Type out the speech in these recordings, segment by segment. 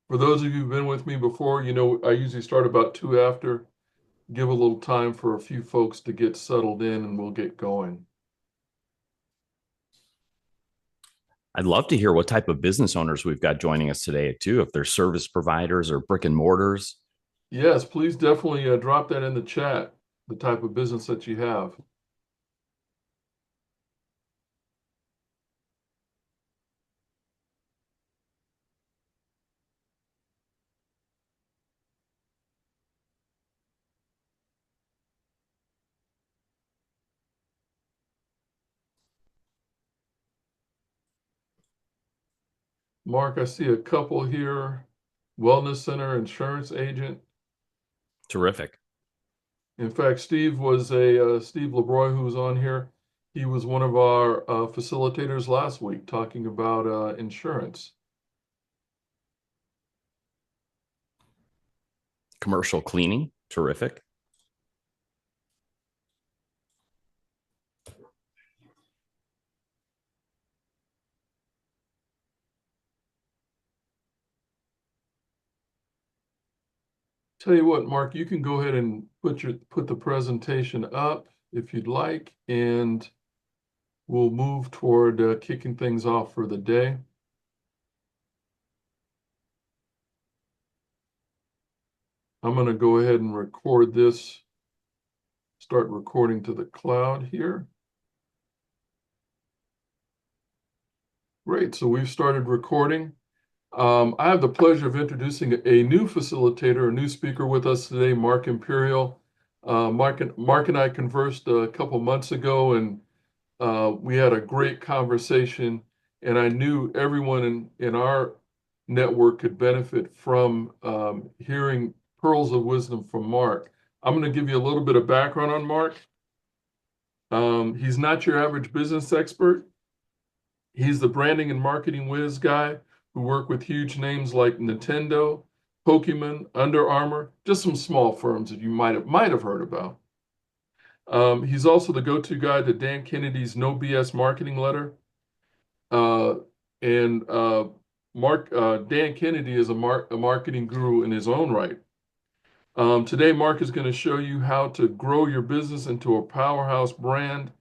For those of you who've been with me before, you know, I usually start about two after, give a little time for a few folks to get settled in and we'll get going. I'd love to hear what type of business owners we've got joining us today, too, if they're service providers or brick and mortars. Yes, please definitely drop that in the chat, the type of business that you have. Mark, I see a couple here. Wellness center, insurance agent. Terrific. In fact, Steve LeBroy, who was on here. He was one of our facilitators last week talking about insurance. Commercial cleaning. Terrific. Tell you what, Mark, you can go ahead and put the presentation up if you'd like, and we'll move toward kicking things off for the day. I'm going to go ahead and record this, start recording to the cloud here. Great, so we've started recording. I have the pleasure of introducing a new facilitator, a new speaker with us today, Mark Imperial. Mark and I conversed a couple months ago, and we had a great conversation. And I knew everyone in our network could benefit from hearing pearls of wisdom from Mark. I'm going to give you a little bit of background on Mark. He's not your average business expert. He's the branding and marketing whiz guy who worked with huge names like Nintendo, Pokemon, Under Armour, just some small firms that you might have heard about. He's also the go-to guy to Dan Kennedy's No BS marketing letter. Uh, and Dan Kennedy is a marketing guru in his own right. Today, Mark is going to show you how to grow your business into a powerhouse brand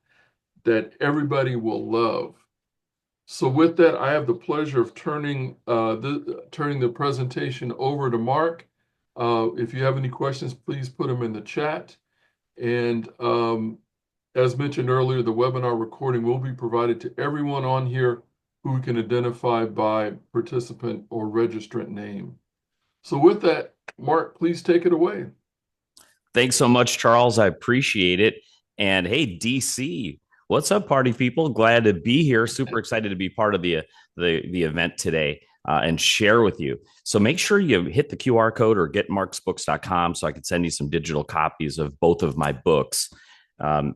that everybody will love. So with that, I have the pleasure of turning the presentation over to Mark. If you have any questions, please put them in the chat. And as mentioned earlier, the webinar recording will be provided to everyone on here who we can identify by participant or registrant name. So with that, Mark, please take it away. Thanks so much, Charles. I appreciate it. And hey, DC, what's up, party people? Glad to be here. Super excited to be part of the event today and share with you. So make sure you hit the QR code or getmarksbooks.com so I can send you some digital copies of both of my books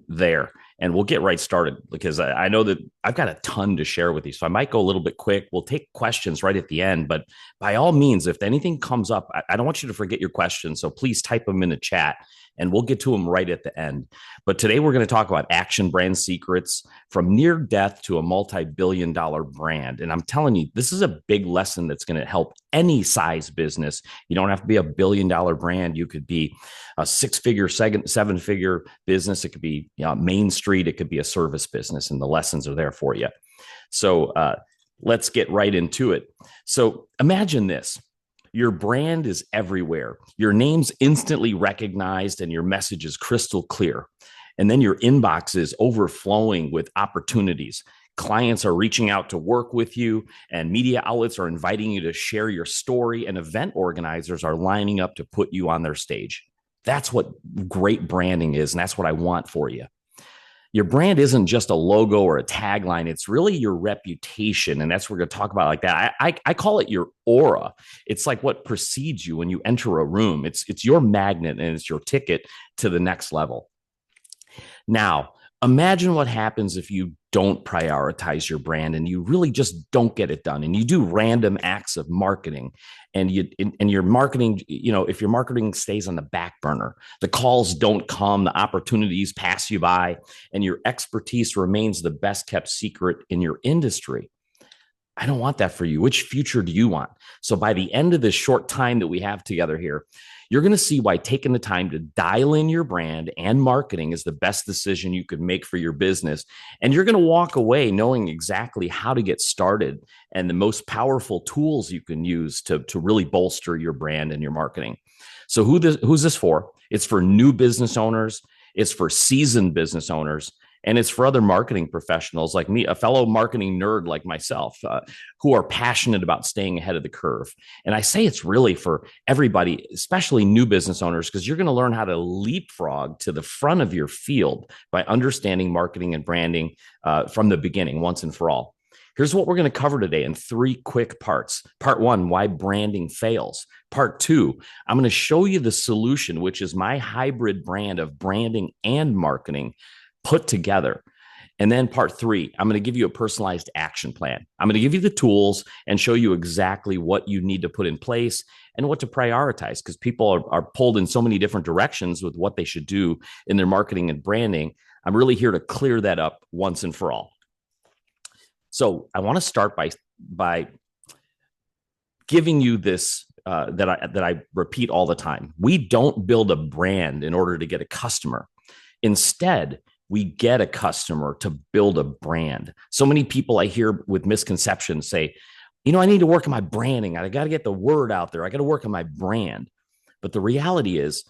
there. And we'll get right started because I know that I've got a ton to share with you. So I might go a little bit quick. We'll take questions right at the end. But by all means, if anything comes up, I don't want you to forget your questions. So please type them in the chat and we'll get to them right at the end. But today we're going to talk about action brand secrets from near death to a multi-billion-dollar brand. And I'm telling you, this is a big lesson that's going to help any size business. You don't have to be a billion-dollar brand. You could be a six-figure, seven-figure business. It could be Main Street. It could be a service business, and the lessons are there for you. So let's get right into it. So imagine this. Your brand is everywhere. Your name's instantly recognized and your message is crystal clear. And then your inbox is overflowing with opportunities. Clients are reaching out to work with you, and media outlets are inviting you to share your story, and event organizers are lining up to put you on their stage. That's what great branding is, and that's what I want for you. Your brand isn't just a logo or a tagline. It's really your reputation. And that's what we're going to talk about like that. I call it your aura. It's like what precedes you when you enter a room. It's your magnet and it's your ticket to the next level. Now, imagine what happens if you don't prioritize your brand and you really just don't get it done and you do random acts of marketing and your marketing, if your marketing stays on the back burner, the calls don't come, the opportunities pass you by, and your expertise remains the best kept secret in your industry. I don't want that for you. Which future do you want? So by the end of this short time that we have together here, you're going to see why taking the time to dial in your brand and marketing is the best decision you could make for your business. And you're going to walk away knowing exactly how to get started and the most powerful tools you can use to really bolster your brand and your marketing. So who's this for? It's for new business owners. It's for seasoned business owners. And it's for other marketing professionals like me, a fellow marketing nerd like myself, who are passionate about staying ahead of the curve. And I say it's really for everybody, especially new business owners, because you're going to learn how to leapfrog to the front of your field by understanding marketing and branding from the beginning, once and for all. Here's what we're going to cover today in 3 quick parts. Part 1, why branding fails. Part 2, I'm going to show you the solution, which is my hybrid brand of branding and marketing put together. And then part 3, I'm going to give you a personalized action plan. I'm going to give you the tools and show you exactly what you need to put in place and what to prioritize, because people are pulled in so many different directions with what they should do in their marketing and branding. I'm really here to clear that up once and for all. So I want to start by giving you this that I repeat all the time. We don't build a brand in order to get a customer. Instead, we get a customer to build a brand. So many people I hear with misconceptions say, I need to work on my branding. I got to get the word out there. I got to work on my brand. But the reality is,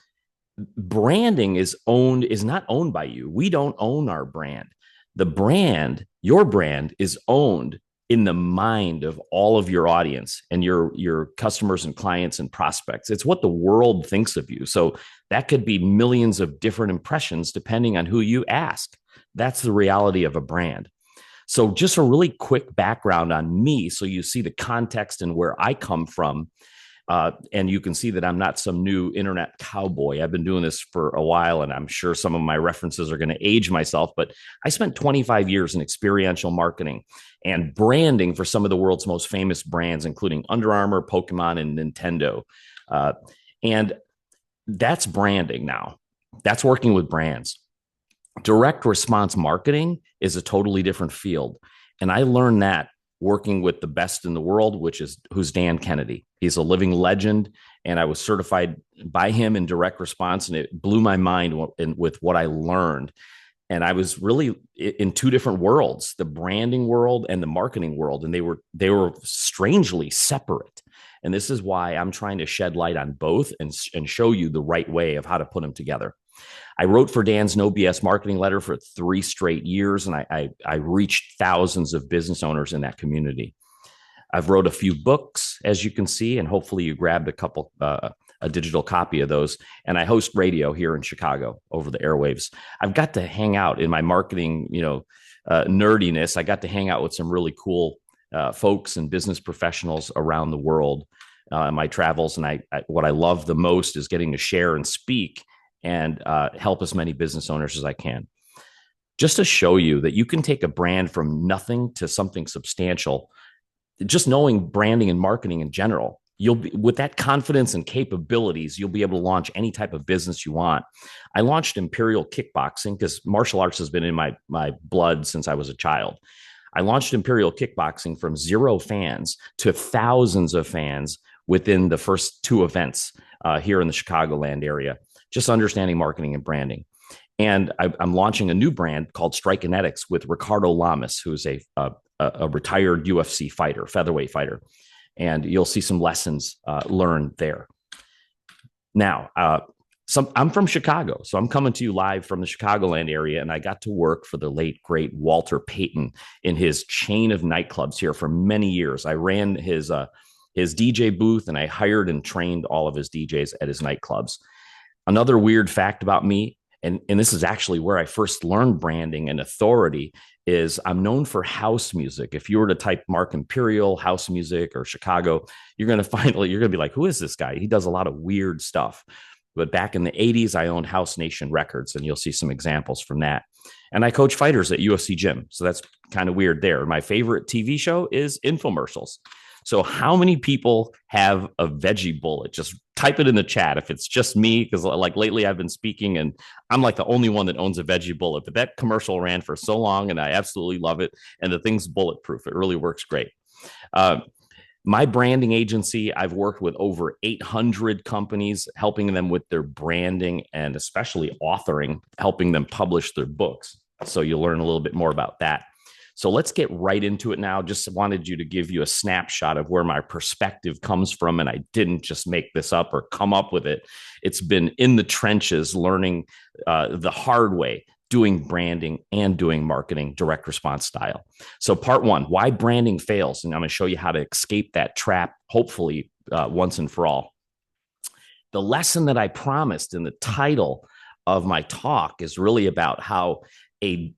branding is not owned by you. We don't own our brand. The brand, your brand, is owned in the mind of all of your audience and your customers and clients and prospects. It's what the world thinks of you. So that could be millions of different impressions depending on who you ask. That's the reality of a brand. So just a really quick background on me, so you see the context and where I come from. And you can see that I'm not some new internet cowboy. I've been doing this for a while, and I'm sure some of my references are going to age myself, but I spent 25 years in experiential marketing and branding for some of the world's most famous brands, including Under Armour, Pokemon, and Nintendo. And that's branding now. That's working with brands. Direct response marketing is a totally different field. And I learned that working with the best in the world, who's Dan Kennedy. He's a living legend, and I was certified by him in direct response, and it blew my mind with what I learned. And I was really in 2 different worlds, the branding world and the marketing world, and they were strangely separate. And this is why I'm trying to shed light on both and show you the right way of how to put them together. I wrote for Dan's No BS marketing letter for 3 straight years, and I reached thousands of business owners in that community. I've wrote a few books, as you can see, and hopefully you grabbed a digital copy of those. And I host radio here in Chicago over the airwaves. I've got to hang out in my marketing, nerdiness. I got to hang out with some really cool folks and business professionals around the world in my travels. And what I love the most is getting to share and speak and help as many business owners as I can. Just to show you that you can take a brand from nothing to something substantial, just knowing branding and marketing in general, with that confidence and capabilities, you'll be able to launch any type of business you want. I launched Imperial Kickboxing because martial arts has been in my blood since I was a child. I launched Imperial Kickboxing from 0 fans to thousands of fans within the first 2 events here in the Chicagoland area. Just understanding marketing and branding. And I'm launching a new brand called Strikekinetics with Ricardo Lamas, who's a retired UFC fighter, featherweight fighter. And you'll see some lessons learned there. Now, I'm from Chicago, so I'm coming to you live from the Chicagoland area, and I got to work for the late, great Walter Payton in his chain of nightclubs here for many years. I ran his DJ booth, and I hired and trained all of his DJs at his nightclubs. Another weird fact about me, and this is actually where I first learned branding and authority, is I'm known for house music. If you were to type Mark Imperial, house music, or Chicago, you're going to be like, who is this guy? He does a lot of weird stuff. But back in the 80s, I owned House Nation Records, and you'll see some examples from that. And I coach fighters at UFC Gym. So that's kind of weird there. My favorite TV show is infomercials. So how many people have a veggie bullet? Just type it in the chat if it's just me, because like lately I've been speaking and I'm like the only one that owns a veggie bullet. But that commercial ran for so long and I absolutely love it. And the thing's bulletproof. It really works great. Uh, my branding agency, I've worked with over 800 companies, helping them with their branding and especially authoring, helping them publish their books. So you'll learn a little bit more about that. So let's get right into it now. Just wanted you to give you a snapshot of where my perspective comes from. And I didn't just make this up or come up with it. It's been in the trenches, learning the hard way, doing branding and doing marketing direct response style. So part one, why branding fails. And I'm going to show you how to escape that trap, hopefully once and for all. The lesson that I promised in the title of my talk is really about how a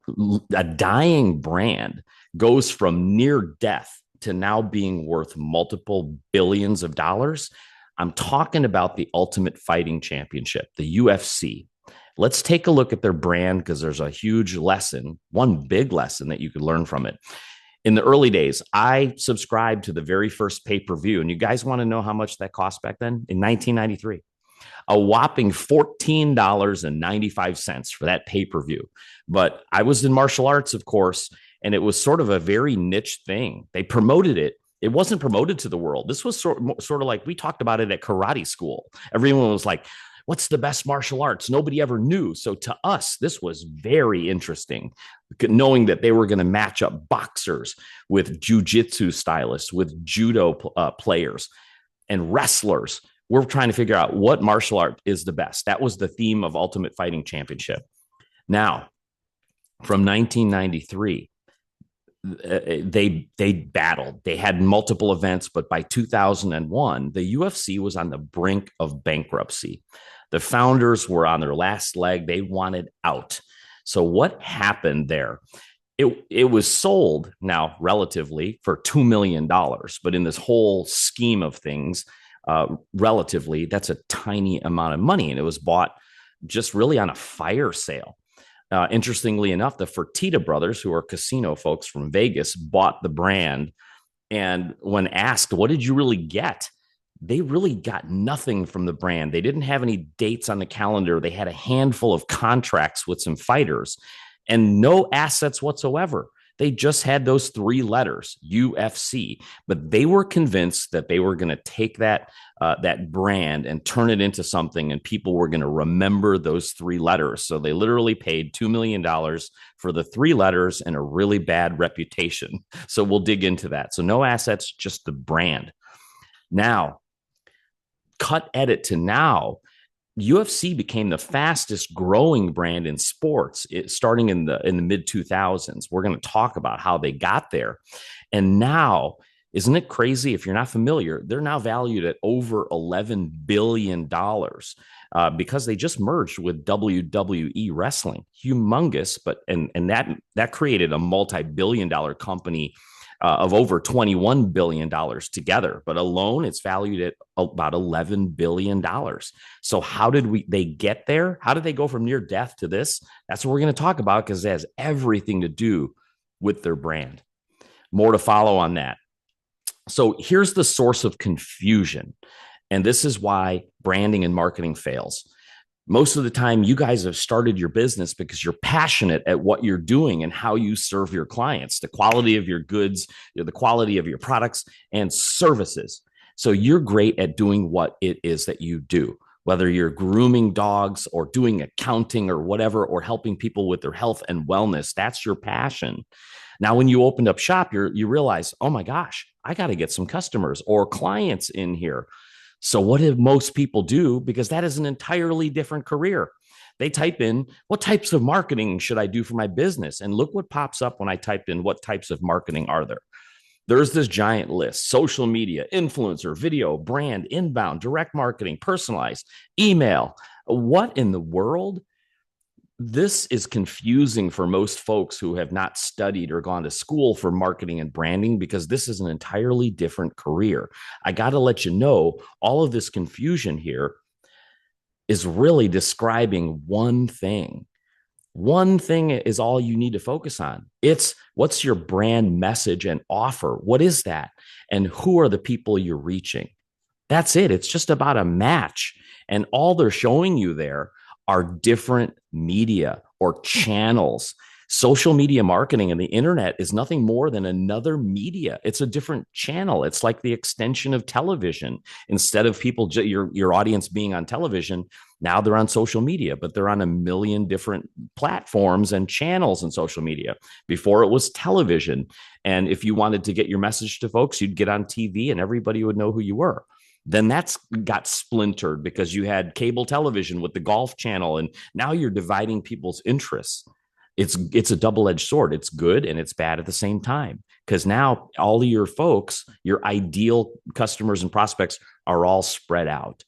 dying brand goes from near death to now being worth multiple billions of dollars. I'm talking about the Ultimate Fighting Championship, the UFC. Let's take a look at their brand because there's a huge lesson, one big lesson that you could learn from it. In the early days, I subscribed to the very first pay-per-view. And you guys want to know how much that cost back then? In 1993, a whopping $14.95 for that pay-per-view. But I was in martial arts, of course, and it was sort of a very niche thing. They promoted it. It wasn't promoted to the world. This was sort of like we talked about it at karate school. Everyone was like, what's the best martial arts? Nobody ever knew. So to us, this was very interesting, knowing that they were going to match up boxers with jujitsu stylists, with judo players and wrestlers. We're trying to figure out what martial art is the best. That was the theme of Ultimate Fighting Championship. Now, from 1993, they battled. They had multiple events, but by 2001, the UFC was on the brink of bankruptcy. The founders were on their last leg. They wanted out. So what happened there? It was sold now relatively for $2 million, but in this whole scheme of things, relatively, that's a tiny amount of money. And it was bought just really on a fire sale. Interestingly enough, the Fertitta brothers, who are casino folks from Vegas, bought the brand. And when asked, what did you really get? They really got nothing from the brand. They didn't have any dates on the calendar. They had a handful of contracts with some fighters and no assets whatsoever. They just had those three letters, UFC, but they were convinced that they were going to take that brand and turn it into something, and people were going to remember those three letters. So they literally paid $2 million for the three letters and a really bad reputation. So we'll dig into that. So no assets, just the brand. Now, cut edit to now, UFC became the fastest growing brand in sports, starting in the mid 2000s. We're going to talk about how they got there. And now, isn't it crazy? If you're not familiar, they're now valued at over $11 billion because they just merged with WWE Wrestling. Humongous, but and that created a multi-billion-dollar company of over $21 billion together, but alone it's valued at about $11 billion. So how did they get there? How did they go from near death to this? That's what we're going to talk about because it has everything to do with their brand. More to follow on that. So here's the source of confusion. And this is why branding and marketing fails. Most of the time, you guys have started your business because you're passionate at what you're doing and how you serve your clients, the quality of your goods, the quality of your products and services. So you're great at doing what it is that you do, whether you're grooming dogs or doing accounting or whatever, or helping people with their health and wellness. That's your passion. Now, when you opened up shop, you realize, oh my gosh, I got to get some customers or clients in here. So what do most people do? Because that is an entirely different career. They type in, what types of marketing should I do for my business? And look what pops up when I typed in, what types of marketing are there? There's this giant list: social media, influencer, video, brand, inbound, direct marketing, personalized, email. What in the world? This is confusing for most folks who have not studied or gone to school for marketing and branding, because this is an entirely different career. I got to let you know, all of this confusion here is really describing one thing. One thing is all you need to focus on. It's what's your brand message and offer? What is that? And who are the people you're reaching? That's it. It's just about a match. And all they're showing you there are different media or channels. Social media marketing and the internet is nothing more than another media. It's a different channel. It's like the extension of television. Instead of people, your audience being on television, now they're on social media, but they're on a million different platforms and channels in social media. Before it was television. And if you wanted to get your message to folks, you'd get on TV and everybody would know who you were. Then that's got splintered because you had cable television with the golf channel, and now you're dividing people's interests. It's a double-edged sword. It's good and it's bad at the same time, because now all of your folks, your ideal customers and prospects, are all spread out.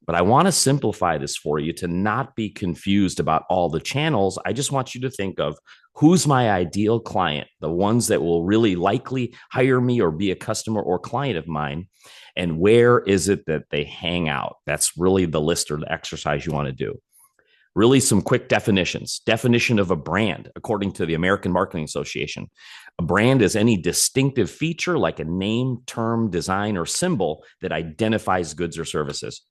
But I want to simplify this for you to not be confused about all the channels. I just want you to think of who's my ideal client, the ones that will really likely hire me or be a customer or client of mine, and where is it that they hang out. That's really the list or the exercise you want to do. Really, some quick definitions. Definition of a brand, according to the American Marketing Association. A brand is any distinctive feature like a name, term, design, or symbol that identifies goods or services.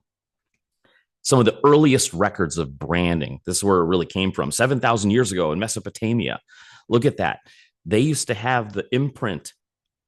Some of the earliest records of branding, this is where it really came from, 7,000 years ago in Mesopotamia. Look at that. They used to have the imprint,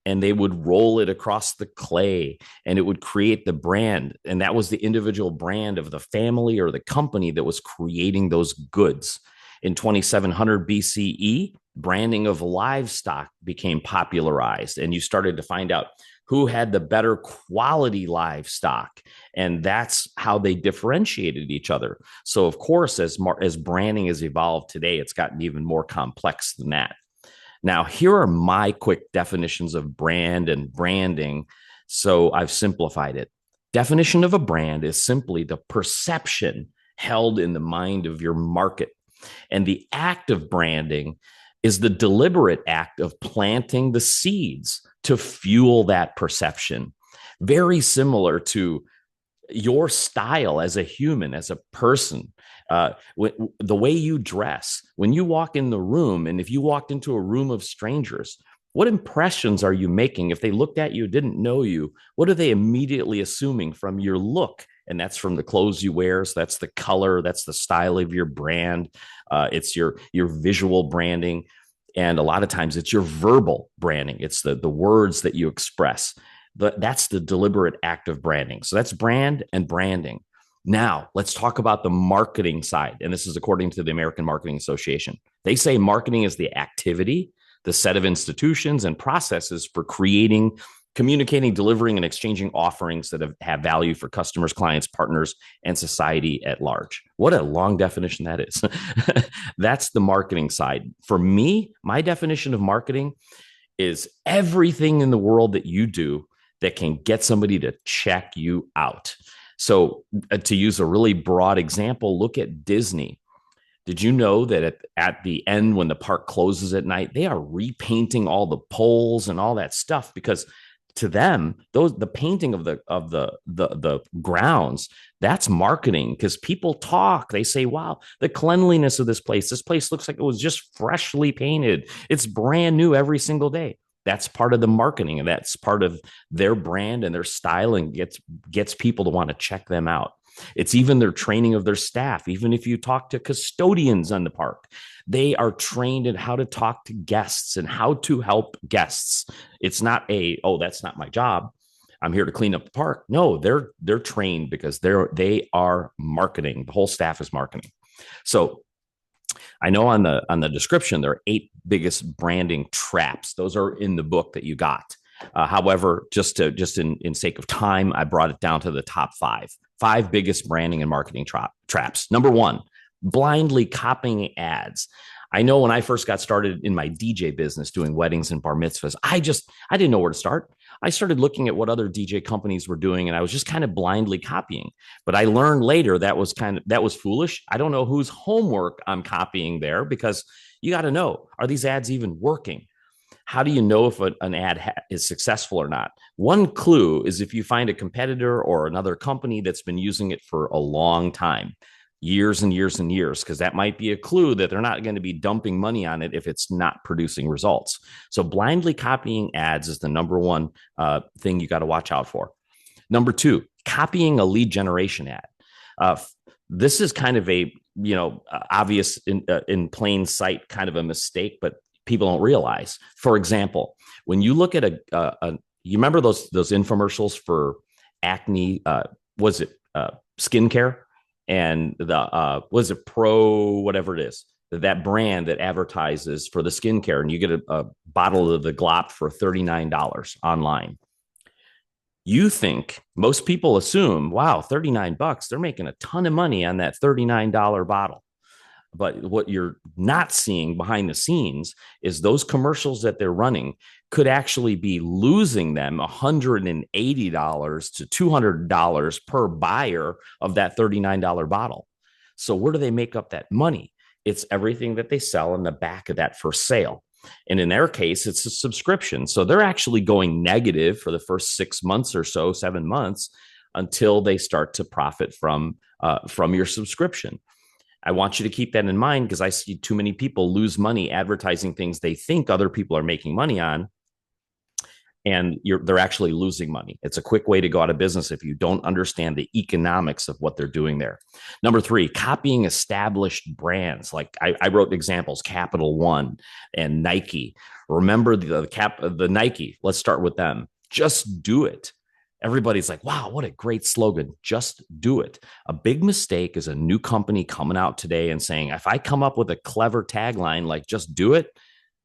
and they would roll it across the clay, and it would create the brand. And that was the individual brand of the family or the company that was creating those goods. In 2700 BCE, branding of livestock became popularized, and you started to find out who had the better quality livestock. And that's how they differentiated each other. So, of course, as branding has evolved today, it's gotten even more complex than that. Now, here are my quick definitions of brand and branding. So I've simplified it. Definition of a brand is simply the perception held in the mind of your market. And the act of branding is the deliberate act of planting the seeds to fuel that perception. Very similar to your style as a human, as a person. The way you dress, when you walk in the room, and if you walked into a room of strangers, what impressions are you making? If they looked at you, didn't know you, what are they immediately assuming from your look? And that's from the clothes you wear. So that's the color, that's the style of your brand. It's your visual branding. And a lot of times it's your verbal branding. It's the words that you express. That's the deliberate act of branding. So that's brand and branding. Now, let's talk about the marketing side. And this is according to the American Marketing Association. They say marketing is the activity, the set of institutions and processes for creating, communicating, delivering, and exchanging offerings that have value for customers, clients, partners, and society at large. What a long definition that is. That's the marketing side. For me, my definition of marketing is everything in the world that you do that can get somebody to check you out. So to use a really broad example, look at Disney. Did you know that at the end, when the park closes at night, they are repainting all the poles and all that stuff? Because to them, the painting of the grounds, that's marketing, because people talk. They say, wow, the cleanliness of this place looks like it was just freshly painted. It's brand new every single day. That's part of the marketing, and that's part of their brand and their style, and gets people to want to check them out. It's even their training of their staff. Even if you talk to custodians on the park, they are trained in how to talk to guests and how to help guests. It's not that's not my job, I'm here to clean up the park. No, they're trained because they are marketing. The whole staff is marketing. So I know on the description, there are 8 biggest branding traps. Those are in the book that you got. However, just in sake of time, I brought it down to the top 5. 5 biggest branding and marketing traps. Number 1, blindly copying ads. I know when I first got started in my DJ business doing weddings and bar mitzvahs, I didn't know where to start. I started looking at what other DJ companies were doing, and I was just kind of blindly copying. But I learned later that was foolish. I don't know whose homework I'm copying there, because you got to know, are these ads even working? How do you know if an ad is successful or not? One clue is if you find a competitor or another company that's been using it for a long time, years and years and years, because that might be a clue that they're not going to be dumping money on it if it's not producing results. So blindly copying ads is the number 1 thing you got to watch out for. Number 2, copying a lead generation ad. This is kind of a obvious in plain sight kind of a mistake, but people don't realize. For example, when you look at you remember those infomercials for acne? Was it skincare? And the was it Pro, whatever it is, that brand that advertises for the skincare, and you get a bottle of the Glop for $39 online. You think most people assume, wow, $39, they're making a ton of money on that $39 bottle. But what you're not seeing behind the scenes is those commercials that they're running could actually be losing them $180 to $200 per buyer of that $39 bottle. So where do they make up that money? It's everything that they sell in the back of that first sale. And in their case, it's a subscription. So they're actually going negative for the first 6 months or so, 7 months, until they start to profit from your subscription. I want you to keep that in mind, because I see too many people lose money advertising things they think other people are making money on, and they're actually losing money. It's a quick way to go out of business if you don't understand the economics of what they're doing there. Number 3, copying established brands. Like I wrote examples, Capital One and Nike. Remember the Nike. Let's start with them. Just do it. Everybody's like, wow, what a great slogan. Just do it. A big mistake is a new company coming out today and saying, if I come up with a clever tagline like just do it,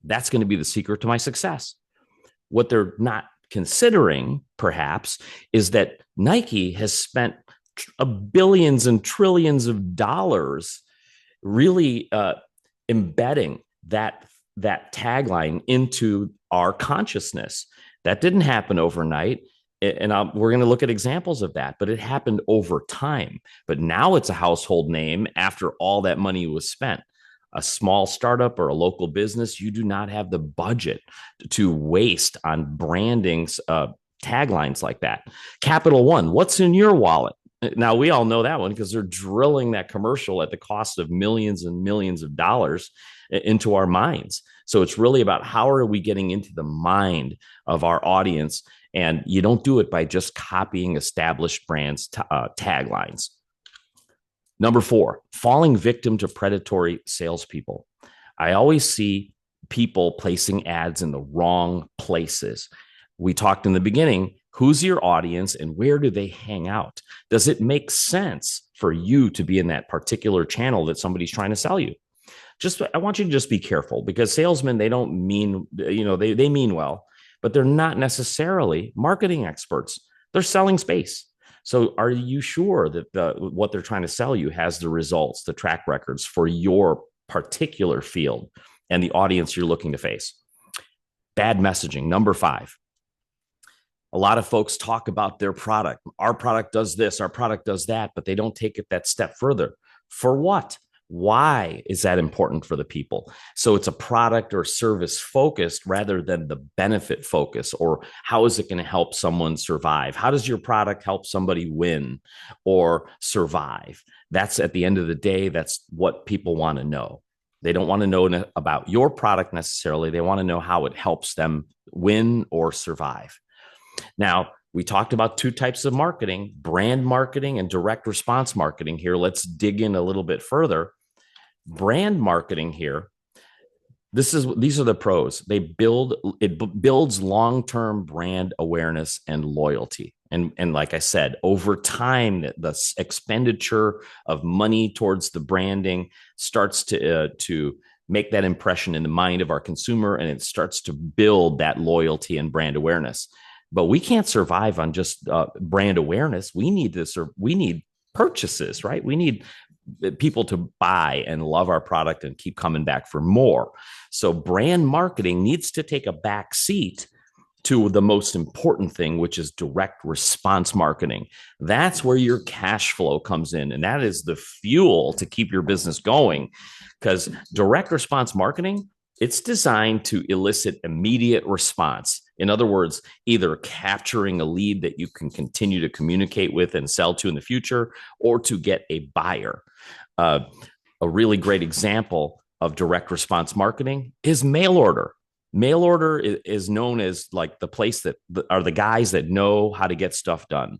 that's going to be the secret to my success. What they're not considering, perhaps, is that Nike has spent billions and trillions of dollars really embedding that tagline into our consciousness. That didn't happen overnight. And we're going to look at examples of that, but it happened over time. But now it's a household name after all that money was spent. A small startup or a local business, you do not have the budget to waste on branding taglines like that. Capital One, what's in your wallet? Now, we all know that one because they're drilling that commercial at the cost of millions and millions of dollars into our minds. So it's really about how are we getting into the mind of our audience. And you don't do it by just copying established brands' taglines. Number 4, falling victim to predatory salespeople. I always see people placing ads in the wrong places. We talked in the beginning, who's your audience and where do they hang out? Does it make sense for you to be in that particular channel that somebody's trying to sell you? I want you to just be careful, because salesmen, they don't mean, they mean well, but they're not necessarily marketing experts. They're selling space. So are you sure that what they're trying to sell you has the results, the track records for your particular field and the audience you're looking to face? Bad messaging. Number 5. A lot of folks talk about their product. Our product does this, our product does that, but they don't take it that step further. For what? Why is that important for the people? So it's a product or service focused rather than the benefit focus, or how is it going to help someone survive? How does your product help somebody win or survive? That's, at the end of the day, that's what people want to know. They don't want to know about your product necessarily. They want to know how it helps them win or survive. Now, we talked about 2 types of marketing, brand marketing and direct response marketing here. Let's dig in a little bit further. Brand marketing here, these are the pros. It builds long-term brand awareness and loyalty. And like I said, over time, the expenditure of money towards the branding starts to make that impression in the mind of our consumer, and it starts to build that loyalty and brand awareness. But we can't survive on just brand awareness. We need purchases, right? We need people to buy and love our product and keep coming back for more. So brand marketing needs to take a back seat to the most important thing, which is direct response marketing. That's where your cash flow comes in. And that is the fuel to keep your business going, because direct response marketing, it's designed to elicit immediate response. In other words, either capturing a lead that you can continue to communicate with and sell to in the future, or to get a buyer. A really great example of direct response marketing is mail order. Mail order is known as like the place that are the guys that know how to get stuff done.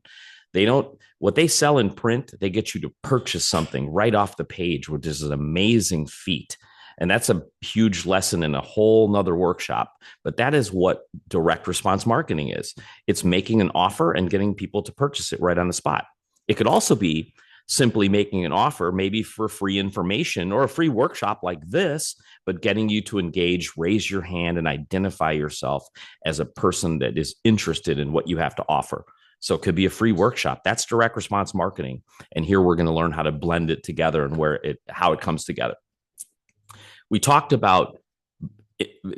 They don't, what they sell in print, they get you to purchase something right off the page, which is an amazing feat. And that's a huge lesson in a whole nother workshop. But that is what direct response marketing is. It's making an offer and getting people to purchase it right on the spot. It could also be simply making an offer, maybe for free information or a free workshop like this, but getting you to engage, raise your hand, and identify yourself as a person that is interested in what you have to offer. So it could be a free workshop. That's direct response marketing. And here we're going to learn how to blend it together and how it comes together. We talked about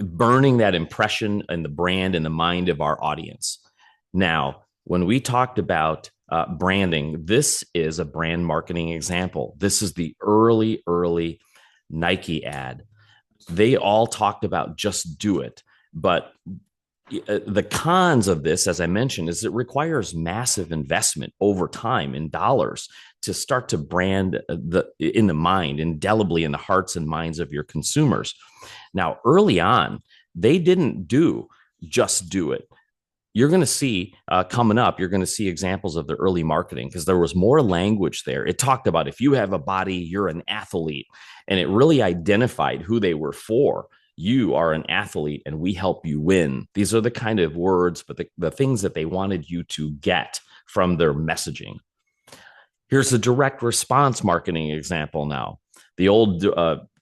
burning that impression and the brand in the mind of our audience. Now, when we talked about branding, this is a brand marketing example. This is the early Nike ad. They all talked about just do it. But the cons of this, as I mentioned, is it requires massive investment over time in dollars to start to brand in the mind, indelibly in the hearts and minds of your consumers. Now, early on, they didn't do just do it. You're going to see coming up, you're going to see examples of the early marketing because there was more language there. It talked about if you have a body, you're an athlete, and it really identified who they were for. You are an athlete and we help you win. These are the kind of words, but the things that they wanted you to get from their messaging. Here's a direct response marketing example now. The old,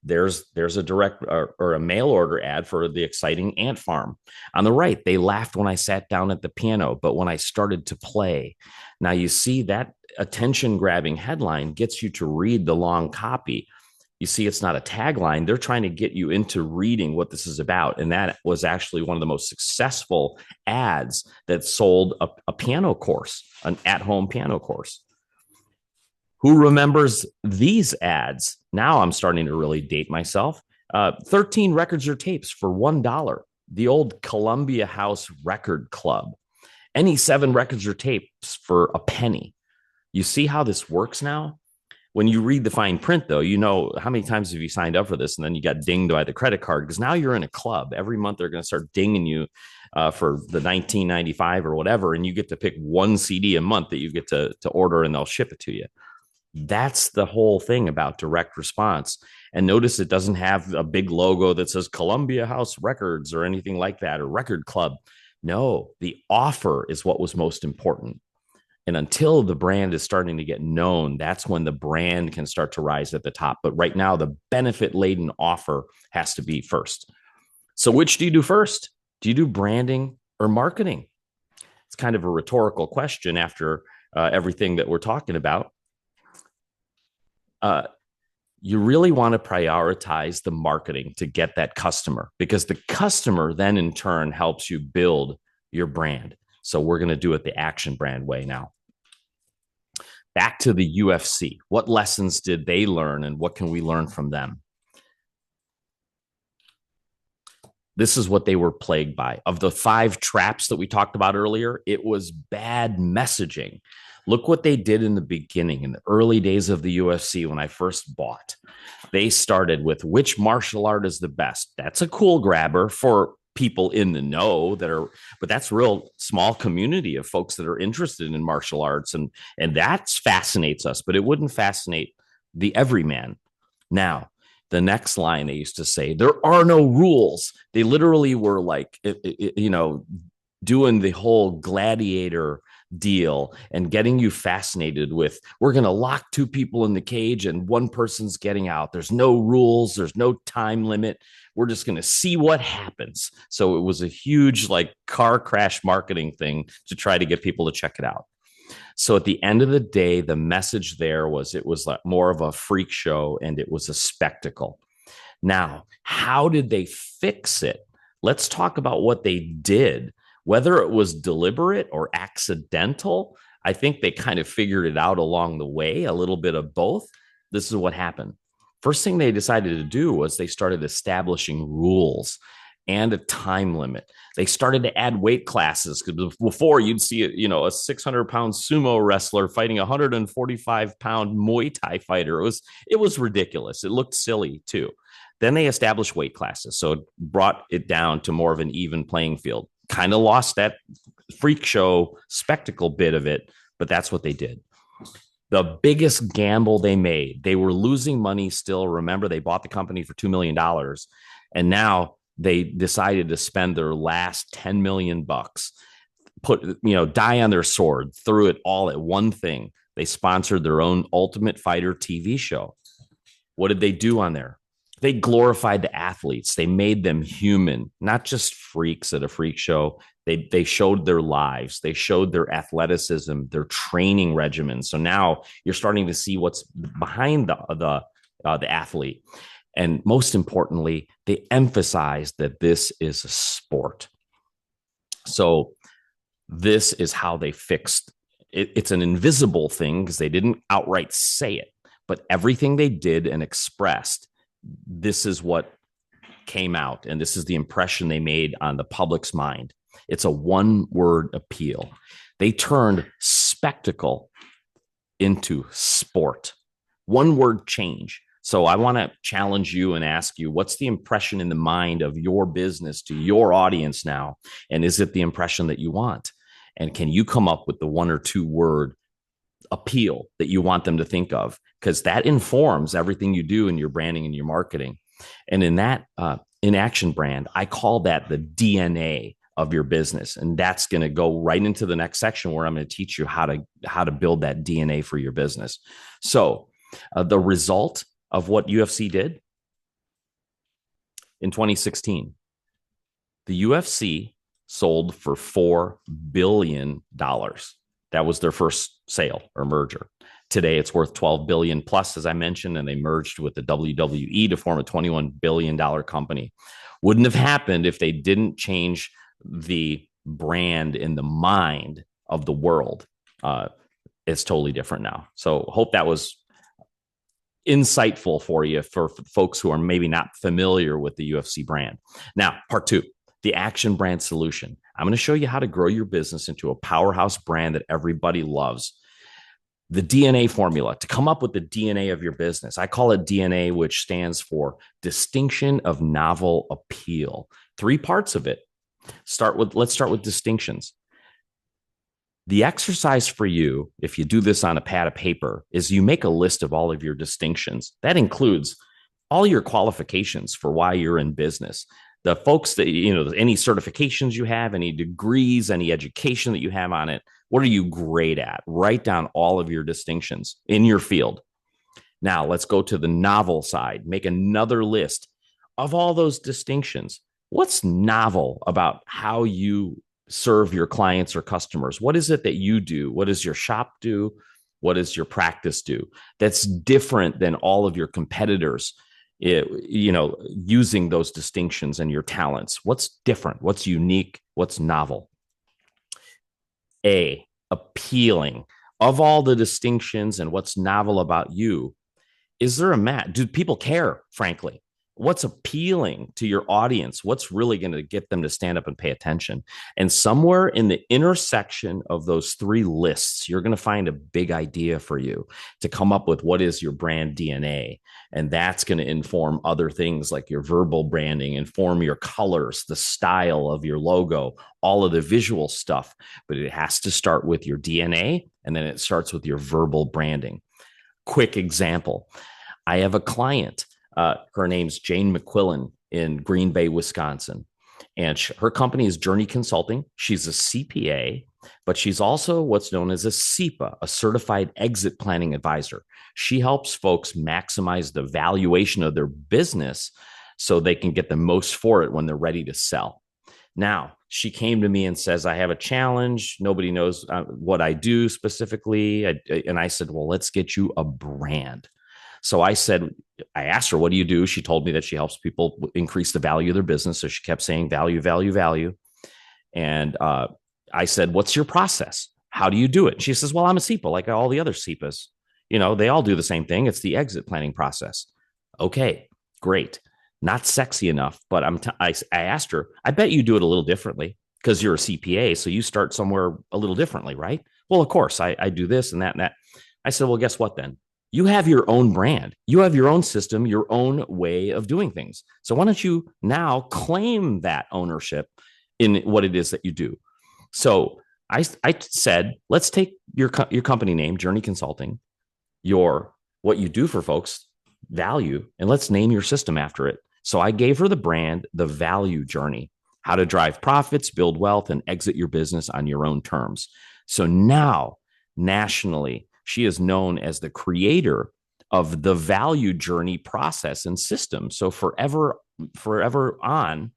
there's a direct or a mail order ad for the exciting ant farm. On the right, they laughed when I sat down at the piano, but when I started to play. Now you see that attention grabbing headline gets you to read the long copy. You see, it's not a tagline. They're trying to get you into reading what this is about. And that was actually one of the most successful ads that sold a piano course, an at-home piano course. Who remembers these ads? Now I'm starting to really date myself. 13 records or tapes for $1. The old Columbia House Record Club. Any 7 records or tapes for a penny. You see how this works now? When you read the fine print, though, you know how many times have you signed up for this and then you got dinged by the credit card because now you're in a club. Every month they're going to start dinging you for the $19.95 or whatever, and you get to pick one CD a month that you get to order and they'll ship it to you. That's the whole thing about direct response. And notice it doesn't have a big logo that says Columbia House Records or anything like that, or Record Club. No, the offer is what was most important. And until the brand is starting to get known, that's when the brand can start to rise at the top. But right now, the benefit-laden offer has to be first. So which do you do first? Do you do branding or marketing? It's kind of a rhetorical question after everything that we're talking about. You really want to prioritize the marketing to get that customer because the customer then in turn helps you build your brand. So we're going to do it the action brand way now. Back to the UFC. What lessons did they learn and what can we learn from them? This is what they were plagued by. Of the 5 traps that we talked about earlier, it was bad messaging. Look what they did in the beginning, in the early days of the UFC when I first bought. They started with which martial art is the best. That's a cool grabber for people in the know but that's real small community of folks that are interested in martial arts. And that fascinates us, but it wouldn't fascinate the everyman. Now, the next line they used to say, there are no rules. They literally were like, doing the whole gladiator deal and getting you fascinated with, we're going to lock 2 people in the cage and one person's getting out. There's no rules. There's no time limit. We're just going to see what happens. So it was a huge car crash marketing thing to try to get people to check it out. So at the end of the day, the message there was it was like more of a freak show and it was a spectacle. Now, how did they fix it? Let's talk about what they did. Whether it was deliberate or accidental, I think they kind of figured it out along the way, a little bit of both. This is what happened. First thing they decided to do was they started establishing rules and a time limit. They started to add weight classes because before you'd see a 600-pound sumo wrestler fighting a 145-pound Muay Thai fighter. It was ridiculous. It looked silly too. Then they established weight classes, so it brought it down to more of an even playing field. Kind of lost that freak show spectacle bit of it, but that's what they did. The biggest gamble they made, they were losing money still. Remember, they bought the company for $2 million. And now they decided to spend their last 10 million bucks, die on their sword, threw it all at one thing. They sponsored their own Ultimate Fighter TV show. What did they do on there? They glorified the athletes. They made them human, not just freaks at a freak show. They showed their lives. They showed their athleticism, their training regimen. So now you're starting to see what's behind the athlete. And most importantly, they emphasized that this is a sport. So this is how they fixed it. It's an invisible thing because they didn't outright say it, but everything they did and expressed, this is what came out. And this is the impression they made on the public's mind. It's a one-word appeal. They turned spectacle into sport. One word change. So I want to challenge you and ask you, what's the impression in the mind of your business to your audience now? And is it the impression that you want? And can you come up with the one or two word appeal that you want them to think of? Because that informs everything you do in your branding and your marketing. And in that in-action brand, I call that the DNA of your business. And that's going to go right into the next section where I'm going to teach you how to build that DNA for your business. So the result of what UFC did in 2016, the UFC sold for $4 billion. That was their first sale or merger. Today, it's worth $12 billion plus, as I mentioned, and they merged with the WWE to form a $21 billion company. Wouldn't have happened if they didn't change the brand in the mind of the world. It's totally different now. So hope that was insightful for you, for folks who are maybe not familiar with the UFC brand. Now, part two, the action brand solution. I'm going to show you how to grow your business into a powerhouse brand that everybody loves. The DNA formula to come up with the DNA of your business. I call it DNA, which stands for distinction of novel appeal. 3 parts of it. Let's start with distinctions. The exercise for you, if you do this on a pad of paper, is you make a list of all of your distinctions. That includes all your qualifications for why you're in business. The folks that, any certifications you have, any degrees, any education that you have on it, what are you great at? Write down all of your distinctions in your field. Now, let's go to the novel side. Make another list of all those distinctions. What's novel about how you serve your clients or customers? What is it that you do? What does your shop do? What does your practice do? That's different than all of your competitors, using those distinctions and your talents. What's different? What's unique? What's novel? Appealing. Of all the distinctions and what's novel about you, is there a match? Do people care, frankly? What's appealing to your audience? What's really going to get them to stand up and pay attention? And somewhere in the intersection of those 3 lists, you're going to find a big idea for you to come up with what is your brand DNA. And that's going to inform other things like your verbal branding, inform your colors, the style of your logo, all of the visual stuff. But it has to start with your DNA, and then it starts with your verbal branding. Quick example. I have a client. Her name's Jane McQuillan in Green Bay, Wisconsin. And her company is Journey Consulting. She's a CPA, but she's also what's known as a CEPA, a certified exit planning advisor. She helps folks maximize the valuation of their business so they can get the most for it when they're ready to sell. Now, she came to me and says, I have a challenge. Nobody knows what I do specifically. And I said, well, let's get you a brand. So I asked her, what do you do? She told me that she helps people increase the value of their business. So she kept saying value, value, value. And I said, what's your process? How do you do it? She says, well, I'm a CEPA like all the other CEPAs. They all do the same thing. It's the exit planning process. Okay, great. Not sexy enough, but I asked her, I bet you do it a little differently because you're a CPA. So you start somewhere a little differently, right? Well, of course, I do this and that and that. I said, well, guess what then? You have your own brand. You have your own system, your own way of doing things. So why don't you now claim that ownership in what it is that you do? So I said, let's take your company name, Journey Consulting, your what you do for folks, value, and let's name your system after it. So I gave her the brand, the value journey, how to drive profits, build wealth, and exit your business on your own terms. So now, nationally, she is known as the creator of the value journey process and system. So forever on,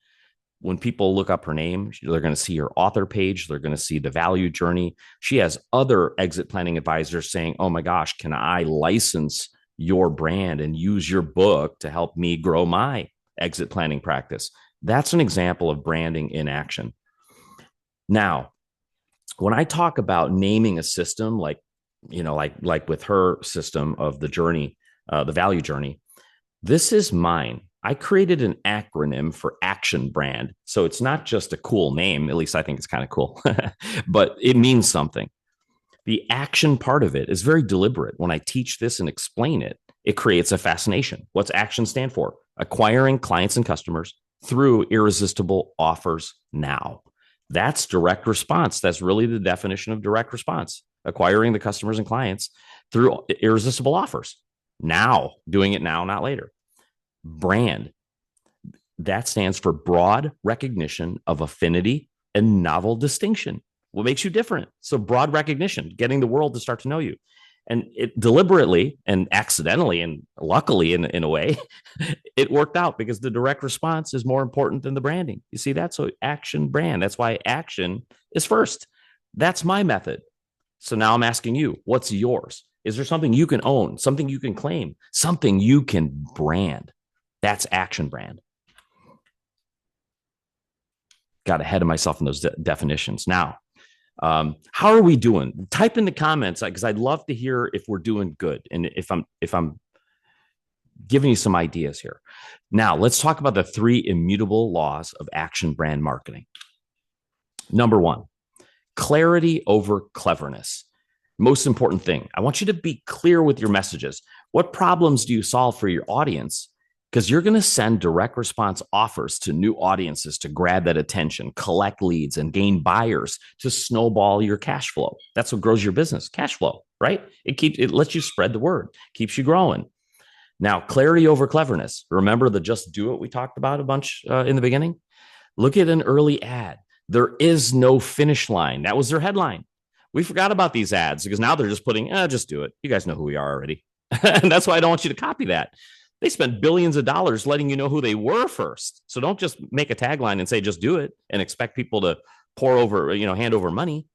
when people look up her name, they're going to see her author page. They're going to see the value journey. She has other exit planning advisors saying, oh my gosh, can I license your brand and use your book to help me grow my exit planning practice? That's an example of branding in action. Now, when I talk about naming a system, like with her system of the journey, the value journey, this is mine. I created an acronym for Action Brand. So it's not just a cool name, at least I think it's kind of cool, but it means something. The action part of it is very deliberate. When I teach this and explain it, it creates a fascination. What's action stand for? Acquiring clients and customers through irresistible offers now. That's direct response. That's really the definition of direct response. Acquiring the customers and clients through irresistible offers. Now, doing it now, not later. Brand, that stands for broad recognition of affinity and novel distinction. What makes you different? So broad recognition, getting the world to start to know you. And it deliberately and accidentally and luckily in a way, it worked out because the direct response is more important than the branding. You see that? So action brand, that's why action is first. That's my method. So now I'm asking you, what's yours? Is there something you can own, something you can claim, something you can brand? That's action brand. Got ahead of myself in those definitions. Now, how are we doing? Type in the comments because I'd love to hear if we're doing good and if I'm giving you some ideas here. Now, let's talk about the 3 immutable laws of action brand marketing. Number 1, clarity over cleverness. Most important thing, I want you to be clear with your messages. What problems do you solve for your audience? Because you're going to send direct response offers to new audiences to grab that attention, collect leads, and gain buyers to snowball your cash flow. That's what grows your business, cash flow, right? It lets you spread the word, keeps you growing. Now, clarity over cleverness. Remember the just do it we talked about a bunch in the beginning? Look at an early ad. There is no finish line. That was their headline. We forgot about these ads because now they're just putting, just do it. You guys know who we are already. And that's why I don't want you to copy that. They spent billions of dollars letting you know who they were first. So don't just make a tagline and say, just do it and expect people to hand over money.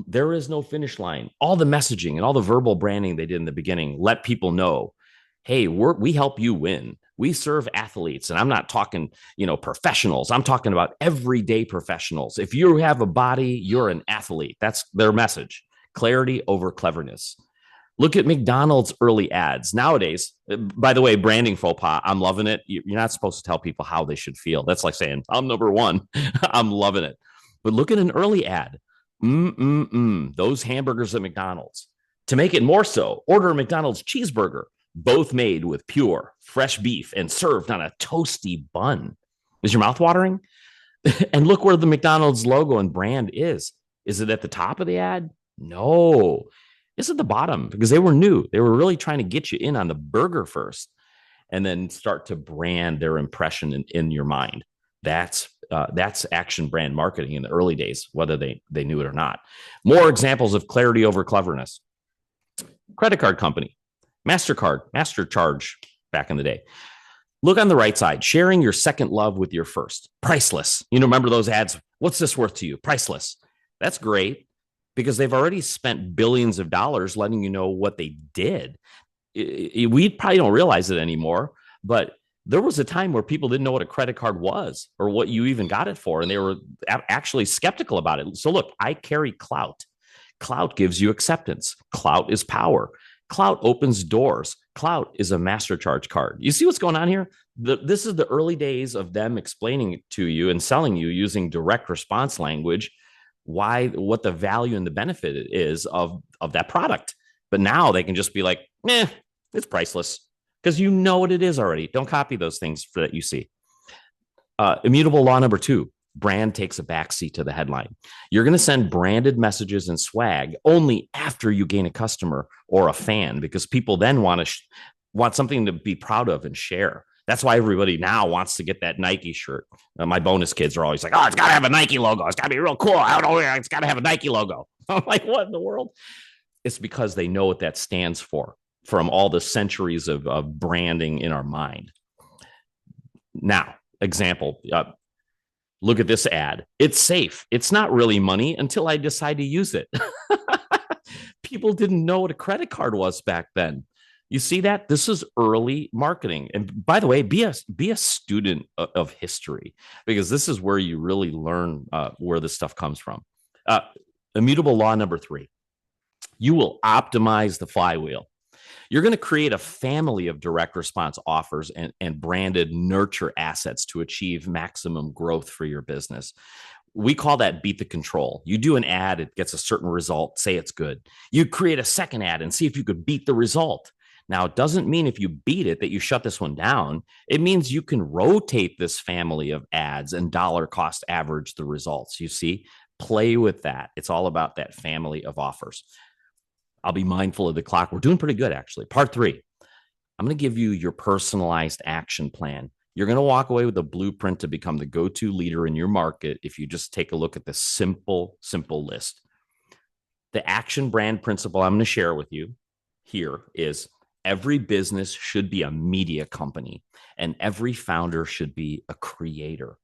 There is no finish line. All the messaging and all the verbal branding they did in the beginning, let people know, hey, we help you win. We serve athletes. And I'm not talking, professionals. I'm talking about everyday professionals. If you have a body, you're an athlete. That's their message. Clarity over cleverness. Look at McDonald's early ads. Nowadays, by the way, branding faux pas, I'm loving it. You're not supposed to tell people how they should feel. That's like saying, I'm number 1. I'm loving it. But look at an early ad. Those hamburgers at McDonald's. To make it more so, order a McDonald's cheeseburger, both made with pure, fresh beef and served on a toasty bun. Is your mouth watering? And look where the McDonald's logo and brand is. Is it at the top of the ad? No. It's at the bottom because they were new. They were really trying to get you in on the burger first and then start to brand their impression in your mind. That's action brand marketing in the early days, whether they knew it or not. More examples of clarity over cleverness. Credit card company, MasterCard, Master Charge back in the day. Look on the right side, sharing your second love with your first. Priceless. Remember those ads? What's this worth to you? Priceless. That's great. Because they've already spent billions of dollars letting you know what they did. We probably don't realize it anymore, but there was a time where people didn't know what a credit card was or what you even got it for, and they were actually skeptical about it. So look, I carry clout. Clout gives you acceptance. Clout is power. Clout opens doors. Clout is a master charge card. You see what's going on here? This is the early days of them explaining it to you and selling you using direct response language what the value and the benefit is of that product. But now they can just be like, it's priceless because you know what it is already. Don't copy those things that you see. Immutable law number 2, brand takes a backseat to the headline. You're going to send branded messages and swag only after you gain a customer or a fan, because people then want something to be proud of and share. That's why everybody now wants to get that Nike shirt. My bonus kids are always like, oh, it's got to have a Nike logo. It's got to be real cool. I don't know. It's got to have a Nike logo. I'm like, what in the world? It's because they know what that stands for from all the centuries of branding in our mind. Now, example, look at this ad. It's safe. It's not really money until I decide to use it. People didn't know what a credit card was back then. You see that? This is early marketing. And by the way, be a student of history, because this is where you really learn where this stuff comes from. Immutable law number 3. You will optimize the flywheel. You're going to create a family of direct response offers and branded nurture assets to achieve maximum growth for your business. We call that beat the control. You do an ad, it gets a certain result, say it's good. You create a second ad and see if you could beat the result. Now, it doesn't mean if you beat it that you shut this one down. It means you can rotate this family of ads and dollar cost average the results. You see, play with that. It's all about that family of offers. I'll be mindful of the clock. We're doing pretty good, actually. Part 3, I'm going to give you your personalized action plan. You're going to walk away with a blueprint to become the go-to leader in your market if you just take a look at this simple list. The action brand principle I'm going to share with you here is every business should be a media company, and every founder should be a creator.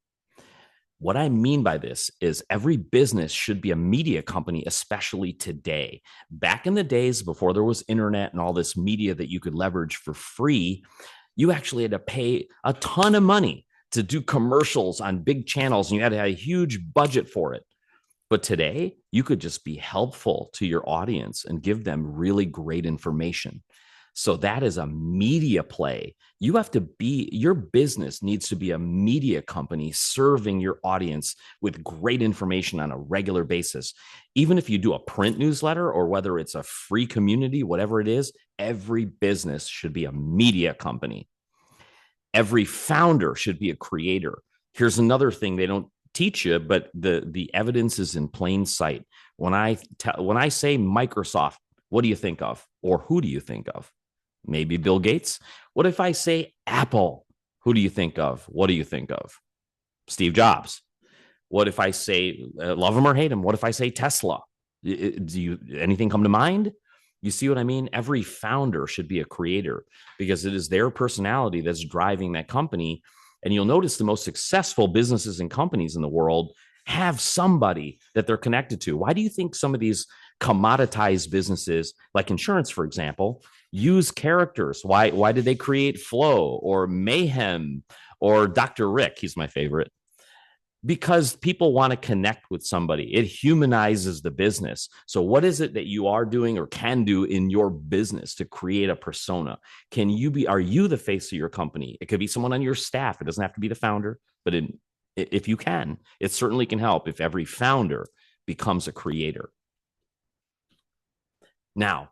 What I mean by this is every business should be a media company, especially today. Back in the days before there was internet and all this media that you could leverage for free, you actually had to pay a ton of money to do commercials on big channels, and you had to have a huge budget for it. But today, you could just be helpful to your audience and give them really great information. So that is a media play. Your business needs to be a media company serving your audience with great information on a regular basis. Even if you do a print newsletter or whether it's a free community, whatever it is, every business should be a media company. Every founder should be a creator. Here's another thing they don't teach you, but the evidence is in plain sight. When I say Microsoft, what do you think of? Or who do you think of? Maybe Bill Gates. What if I say Apple? Who do you think of? What do you think of? Steve Jobs. What if I say love him or hate him? What if I say Tesla? Anything come to mind? You see what I mean? Every founder should be a creator because it is their personality that's driving that company. And you'll notice the most successful businesses and companies in the world have somebody that they're connected to. Why do you think some of these commoditized businesses, like insurance, for example, use characters? Why did they create Flo or Mayhem or Dr. Rick? He's my favorite. Because people want to connect with somebody. It humanizes the business. So what is it that you are doing or can do in your business to create a persona? Are you the face of your company? It could be someone on your staff. It doesn't have to be the founder, but if you can, it certainly can help if every founder becomes a creator. Now,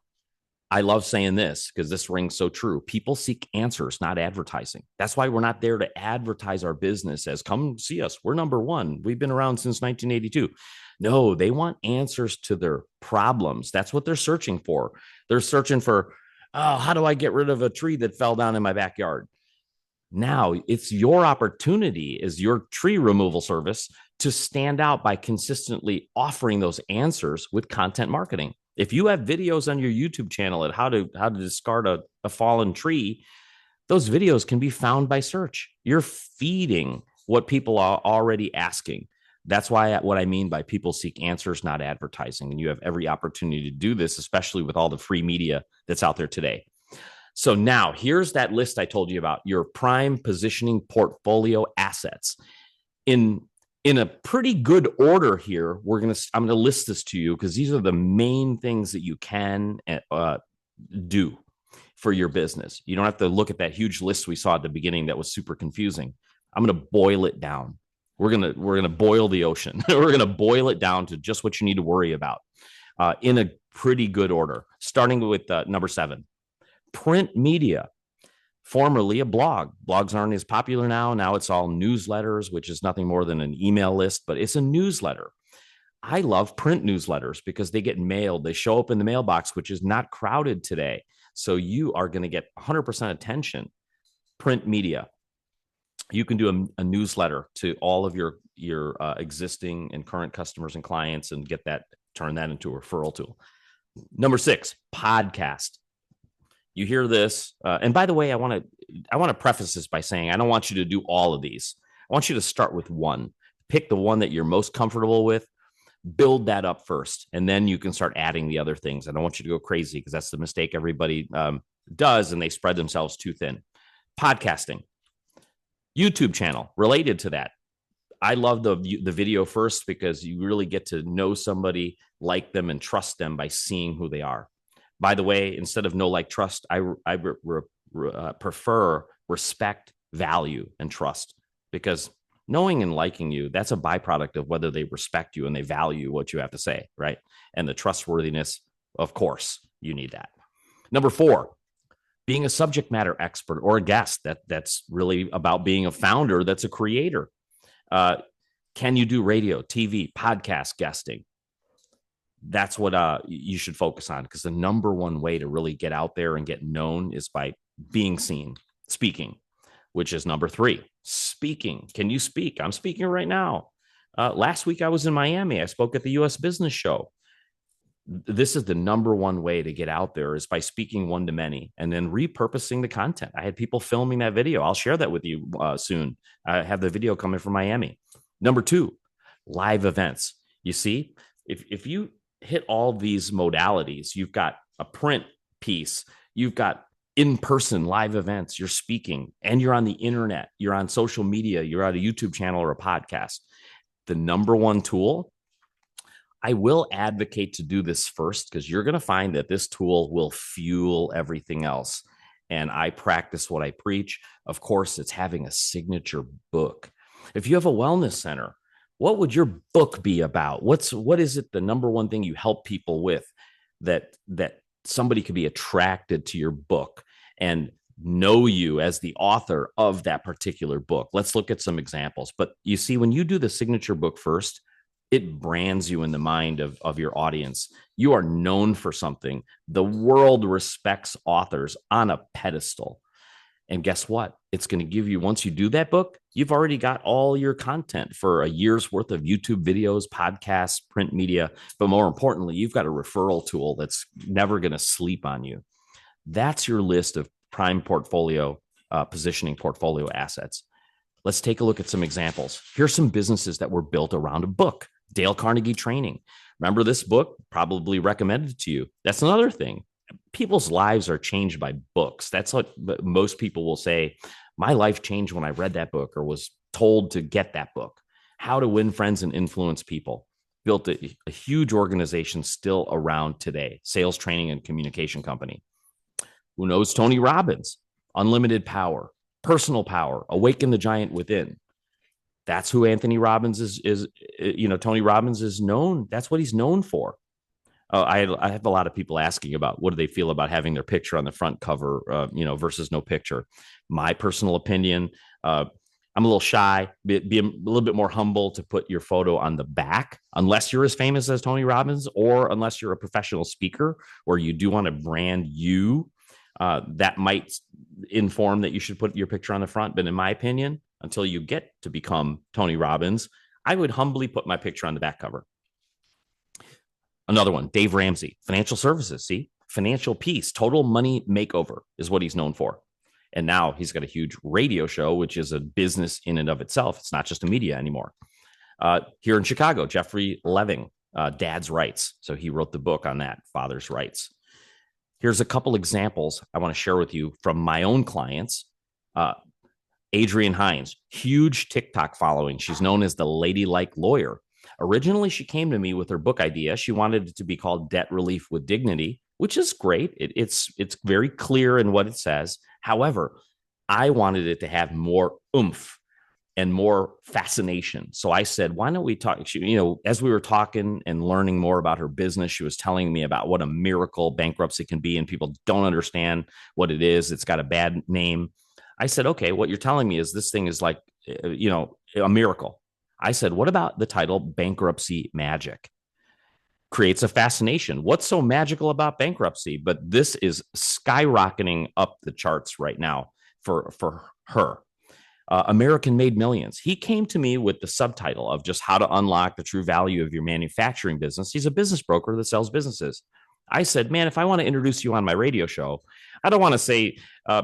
I love saying this because this rings so true. People seek answers, not advertising. That's why we're not there to advertise our business as come see us. We're number one. We've been around since 1982. No, they want answers to their problems. That's what they're searching for. They're searching for, oh, how do I get rid of a tree that fell down in my backyard? Now it's your opportunity as your tree removal service to stand out by consistently offering those answers with content marketing. If you have videos on your YouTube channel at how to discard a fallen tree, those videos can be found by search. You're feeding what people are already asking. That's what I mean by people seek answers, not advertising. And you have every opportunity to do this, especially with all the free media that's out there today. So now here's that list I told you about, your prime positioning portfolio assets. In a pretty good order here, I'm going to list this to you because these are the main things that you can do for your business. You don't have to look at that huge list we saw at the beginning that was super confusing. I'm going to boil it down. We're going to boil the ocean. We're going to boil it down to just what you need to worry about in a pretty good order, starting with number 7, print media. formerly a blog. Blogs aren't as popular now. Now it's all newsletters, which is nothing more than an email list, but it's a newsletter. I love print newsletters because they get mailed. They show up in the mailbox, which is not crowded today. So you are going to get 100% attention. Print media. You can do a newsletter to all of your existing and current customers and clients and turn that into a referral tool. Number 6, podcast. You hear this, and by the way, I want to preface this by saying I don't want you to do all of these. I want you to start with one. Pick the one that you're most comfortable with. Build that up first, and then you can start adding the other things. I don't want you to go crazy because that's the mistake everybody does, and they spread themselves too thin. Podcasting, YouTube channel related to that. I love the video first because you really get to know somebody, like them, and trust them by seeing who they are. By the way, instead of know, like, trust, I prefer respect, value, and trust, because knowing and liking you, that's a byproduct of whether they respect you and they value what you have to say, right? And the trustworthiness, of course, you need that. Number 4, being a subject matter expert or a guest. That's really about being a founder that's a creator. Can you do radio, TV, podcast guesting? That's what you should focus on, because the number one way to really get out there and get known is by being seen, speaking, which is number 3. Speaking. Can you speak? I'm speaking right now. Last week I was in Miami. I spoke at the U.S. Business Show. This is the number one way to get out there, is by speaking one to many and then repurposing the content. I had people filming that video. I'll share that with you soon. I have the video coming from Miami. Number 2, live events. You see, if you hit all these modalities, you've got a print piece, you've got in-person live events, you're speaking, and you're on the internet, you're on social media, you're on a YouTube channel or a podcast. The number one tool, I will advocate to do this first, because you're going to find that this tool will fuel everything else. And I practice what I preach. Of course, it's having a signature book. If you have a wellness center, what would your book be about? What is it, the number one thing you help people with that somebody could be attracted to your book and know you as the author of that particular book? Let's look at some examples. But you see, when you do the signature book first, it brands you in the mind of your audience. You are known for something. The world respects authors on a pedestal. And guess what? It's going to give you, once you do that book, you've already got all your content for a year's worth of YouTube videos, podcasts, print media. But more importantly, you've got a referral tool that's never going to sleep on you. That's your list of prime portfolio, positioning portfolio assets. Let's take a look at some examples. Here's some businesses that were built around a book. Dale Carnegie Training. Remember this book? Probably recommended to you. That's another thing. People's lives are changed by books. That's what most people will say. My life changed when I read that book or was told to get that book. How to Win Friends and Influence People. Built a huge organization still around today. Sales training and communication company. Who knows Tony Robbins? Unlimited Power, Personal Power, Awaken the Giant Within. That's who Anthony Robbins is. Tony Robbins is known. That's what he's known for. I have a lot of people asking about what do they feel about having their picture on the front cover, versus no picture. My personal opinion, I'm a little shy, be a little bit more humble to put your photo on the back, unless you're as famous as Tony Robbins, or unless you're a professional speaker, or you do want to brand you. That might inform that you should put your picture on the front. But in my opinion, until you get to become Tony Robbins, I would humbly put my picture on the back cover. Another one, Dave Ramsey, financial services. See, financial peace, total money makeover is what he's known for. And now he's got a huge radio show, which is a business in and of itself. It's not just a media anymore. Here in Chicago, Jeffrey Leving, Dad's Rights. So he wrote the book on that, Father's Rights. Here's a couple examples I want to share with you from my own clients. Adrienne Hines, huge TikTok following. She's known as the Ladylike Lawyer. Originally, she came to me with her book idea. She wanted it to be called Debt Relief with Dignity, which is great. It's very clear in what it says. However, I wanted it to have more oomph. and more fascination. So I said, why don't we talk? As we were talking and learning more about her business, she was telling me about what a miracle bankruptcy can be, and people don't understand what it is. It's got a bad name. I said, okay, what you're telling me is this thing is like, a miracle. I said, what about the title Bankruptcy Magic? Creates a fascination. What's so magical about bankruptcy? But this is skyrocketing up the charts right now for her. American Made Millions. He came to me with the subtitle of just how to unlock the true value of your manufacturing business. He's a business broker that sells businesses. I said, man, if I want to introduce you on my radio show, I don't want to say,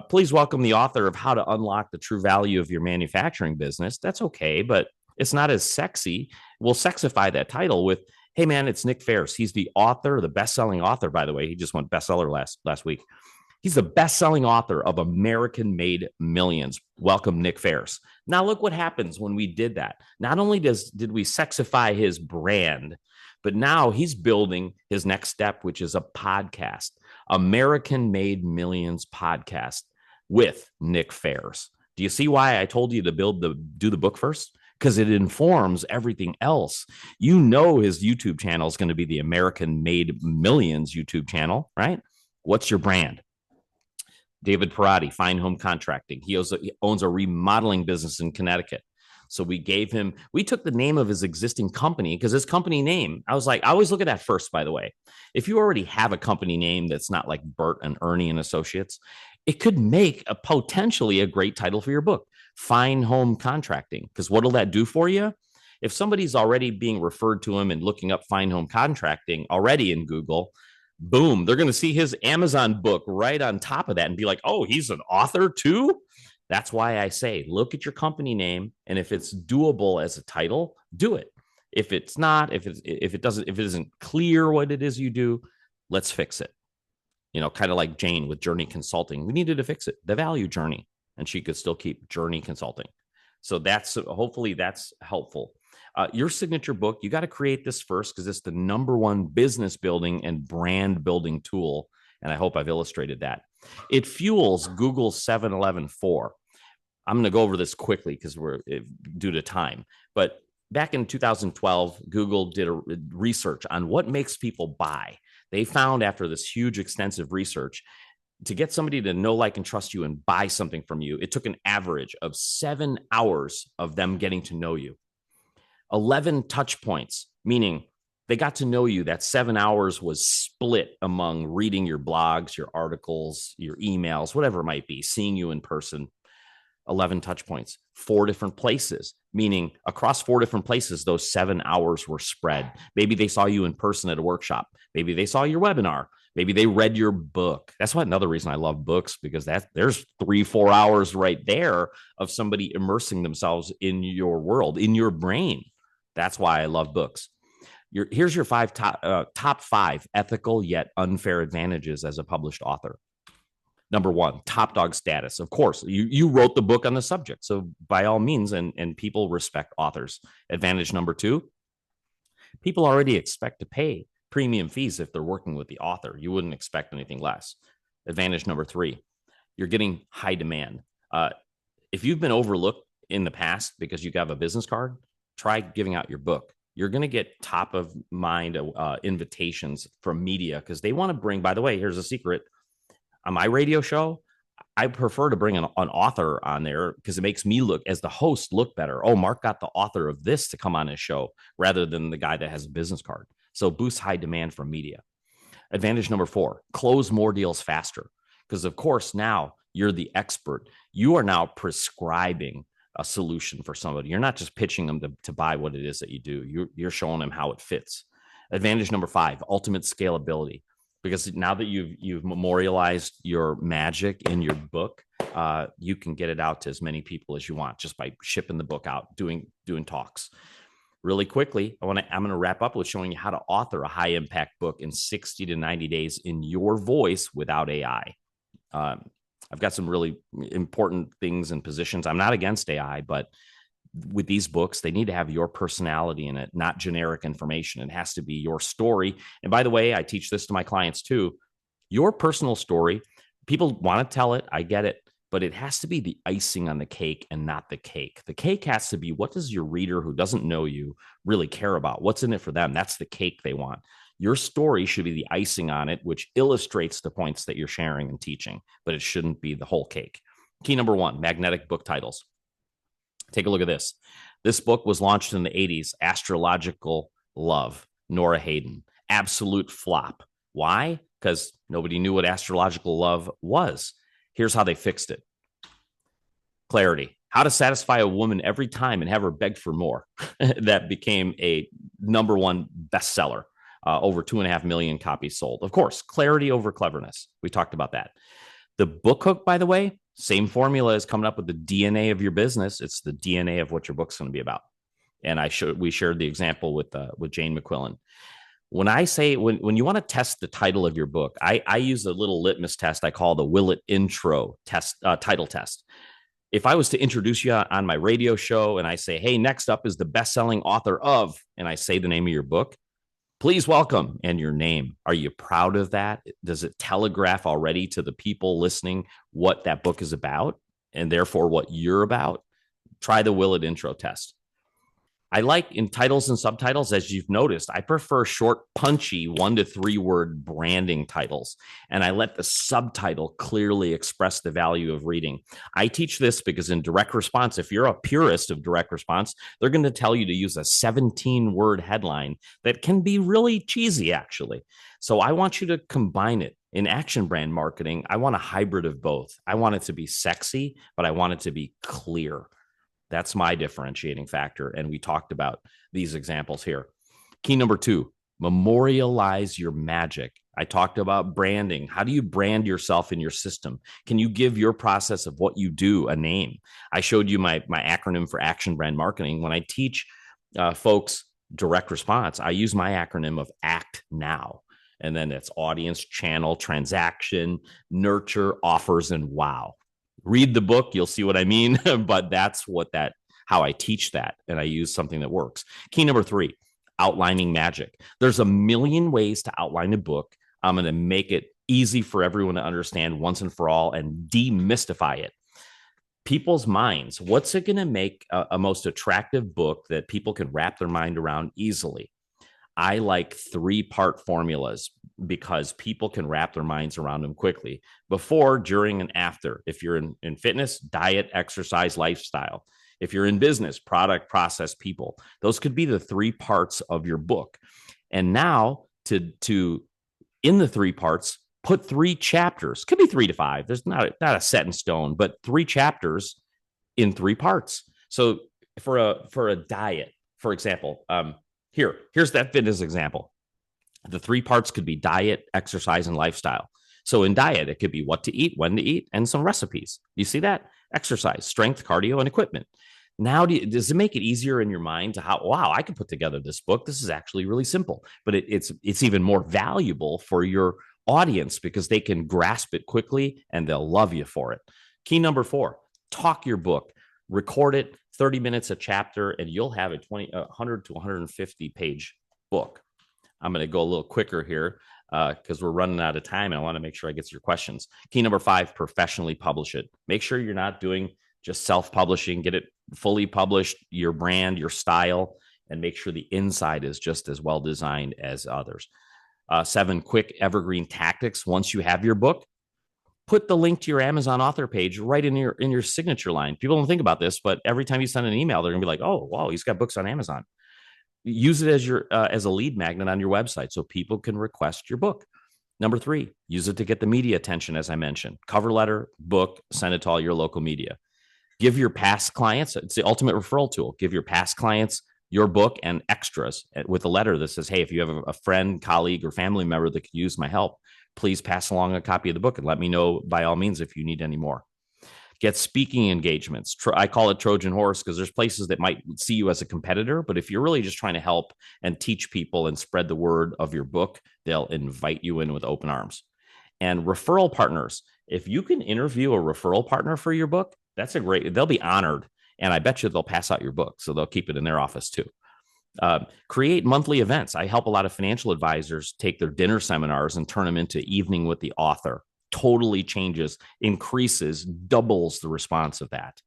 please welcome the author of How to Unlock the True Value of Your Manufacturing Business. That's okay, but it's not as sexy. We'll sexify that title with, hey, man, it's Nick Ferris. He's the author, the best-selling author, by the way. He just went bestseller last week. He's the best-selling author of American Made Millions. Welcome, Nick Ferris. Now, look what happens when we did that. Not only did we sexify his brand, but now he's building his next step, which is a podcast, American Made Millions podcast with Nick Ferris. Do you see why I told you to do the book first? Because it informs everything else. His YouTube channel is going to be the American Made Millions YouTube channel, right? What's your brand? David Parati, Fine Home Contracting. He owns a remodeling business in Connecticut. So we took the name of his existing company because his company name, I was like, I always look at that first, by the way. If you already have a company name that's not like Bert and Ernie and Associates, it could make potentially a great title for your book, Fine Home Contracting. Because what will that do for you? If somebody's already being referred to him and looking up Fine Home Contracting already in Google, boom, they're going to see his Amazon book right on top of that and be like, oh, he's an author too? That's why I say, look at your company name, and if it's doable as a title, do it. If it's not, if it isn't clear what it is you do, let's fix it. Kind of like Jane with Journey Consulting. We needed to fix it, the value journey, and she could still keep Journey Consulting. So hopefully that's helpful. Your signature book, you got to create this first because it's the number one business building and brand building tool. And I hope I've illustrated that. It fuels Google's 7-Eleven-4. I'm going to go over this quickly because we're due to time. But back in 2012, Google did a research on what makes people buy. They found after this huge, extensive research, to get somebody to know, like, and trust you and buy something from you, it took an average of 7 hours of them getting to know you. 11 touch points, meaning they got to know you. That 7 hours was split among reading your blogs, your articles, your emails, whatever it might be, seeing you in person. 11 touch points, 4 different places, meaning across 4 different places, those 7 hours were spread. Maybe they saw you in person at a workshop. Maybe they saw your webinar. Maybe they read your book. That's another reason I love books, because there's 3-4 hours right there of somebody immersing themselves in your world, in your brain. That's why I love books. Here's your top 5 ethical yet unfair advantages as a published author. Number 1, top dog status. Of course, you wrote the book on the subject, so by all means, and people respect authors. Advantage number 2, people already expect to pay premium fees if they're working with the author. You wouldn't expect anything less. Advantage number 3, you're getting high demand. If you've been overlooked in the past because you have a business card, try giving out your book. You're going to get top of mind invitations from media because they want to bring, by the way, here's a secret. On my radio show, I prefer to bring an author on there because it makes me look, as the host, look better. Oh, Mark got the author of this to come on his show rather than the guy that has a business card. So boosts high demand from media. Advantage number 4, close more deals faster. Because, of course, now you're the expert. You are now prescribing a solution for somebody. You're not just pitching them to buy what it is that you do. You're showing them how it fits. Advantage number 5, ultimate scalability. Because now that you've memorialized your magic in your book, you can get it out to as many people as you want just by shipping the book out, doing talks. Really quickly, I'm going to wrap up with showing you how to author a high impact book in 60 to 90 days in your voice without AI. I've got some really important things and positions. I'm not against AI, but with these books, they need to have your personality in it, not generic information. It has to be your story. And by the way, I teach this to my clients too. Your personal story, people want to tell it. I get it. but it has to be the icing on the cake and not the cake. The cake has to be, what does your reader who doesn't know you really care about? What's in it for them? That's the cake they want. Your story should be the icing on it, which illustrates the points that you're sharing and teaching, but it shouldn't be the whole cake. Key number one, magnetic book titles. Take a look at this. This book was launched in the 80s, Astrological Love, Nora Hayden. Absolute flop. Why? Because nobody knew what astrological love was. Here's how they fixed it. Clarity. How to satisfy a woman every time and have her beg for more. That became a number one bestseller. Over 2.5 million copies sold. Of course, clarity over cleverness. We talked about that. The book hook, by the way, same formula is coming up with the DNA of your business. It's the DNA of what your book's going to be about. And we shared the example with Jane McQuillan. When I say, when you want to test the title of your book, I use a little litmus test I call the Will It Intro test, title test. If I was to introduce you on my radio show and I say, hey, next up is the best-selling author of, and I say the name of your book, please welcome, and your name. Are you proud of that? Does it telegraph already to the people listening what that book is about and therefore what you're about? Try the Will It Intro test. I like in titles and subtitles, as you've noticed, I prefer short, punchy 1 to 3 word branding titles. And I let the subtitle clearly express the value of reading. I teach this because in direct response, if you're a purist of direct response, they're going to tell you to use a 17-word headline that can be really cheesy, actually. So I want you to combine it. In action brand marketing, I want a hybrid of both. I want it to be sexy, but I want it to be clear. That's my differentiating factor. And we talked about these examples here. Key number 2, memorialize your magic. I talked about branding. How do you brand yourself in your system? Can you give your process of what you do a name? I showed you my acronym for action brand marketing. When I teach folks direct response, I use my acronym of ACT NOW. And then it's audience, channel, transaction, nurture, offers, and wow. Read the book, you'll see what I mean, but that's how I teach that. And I use something that works. Key number 3, outlining magic. There's a million ways to outline a book. I'm going to make it easy for everyone to understand once and for all and demystify it. People's minds, what's it going to make a most attractive book that people can wrap their mind around easily? I like 3-part formulas because people can wrap their minds around them quickly. Before, during, and after. If you're in fitness, diet, exercise, lifestyle. If you're in business, product, process, people. Those could be the 3 parts of your book. And now to in the 3 parts, put 3 chapters. Could be 3 to 5. There's not a set in stone, but 3 chapters in 3 parts. So for a diet, for example, here's that fitness example. The 3 parts could be diet, exercise, and lifestyle. So in diet, it could be what to eat, when to eat, and some recipes. You see that? Exercise, strength, cardio, and equipment. Now, does it make it easier in your mind to wow, I can put together this book. This is actually really simple, but it's even more valuable for your audience because they can grasp it quickly and they'll love you for it. Key number 4, talk your book, record it, 30 minutes a chapter, and you'll have a 100 to 150 page book. I'm going to go a little quicker here because we're running out of time and I want to make sure I get to your questions. Key number 5, professionally publish it. Make sure you're not doing just self-publishing. Get it fully published, your brand, your style, and make sure the inside is just as well designed as others. 7, quick evergreen tactics. Once you have your book, put the link to your Amazon author page right in your signature line. People don't think about this, but every time you send an email, they're gonna be like, oh, wow, he's got books on Amazon. Use it as a lead magnet on your website so people can request your book. Number 3, use it to get the media attention, as I mentioned. Cover letter, book, send it to all your local media. Give your past clients, it's the ultimate referral tool. Give your past clients your book and extras with a letter that says, hey, if you have a friend, colleague, or family member that could use my help, please pass along a copy of the book and let me know by all means if you need any more. Get speaking engagements. I call it Trojan horse because there's places that might see you as a competitor, but if you're really just trying to help and teach people and spread the word of your book, they'll invite you in with open arms. And referral partners. If you can interview a referral partner for your book, they'll be honored. And I bet you they'll pass out your book. So they'll keep it in their office too. Create monthly events. I help a lot of financial advisors take their dinner seminars and turn them into evening with the author totally changes, increases, doubles the response of that.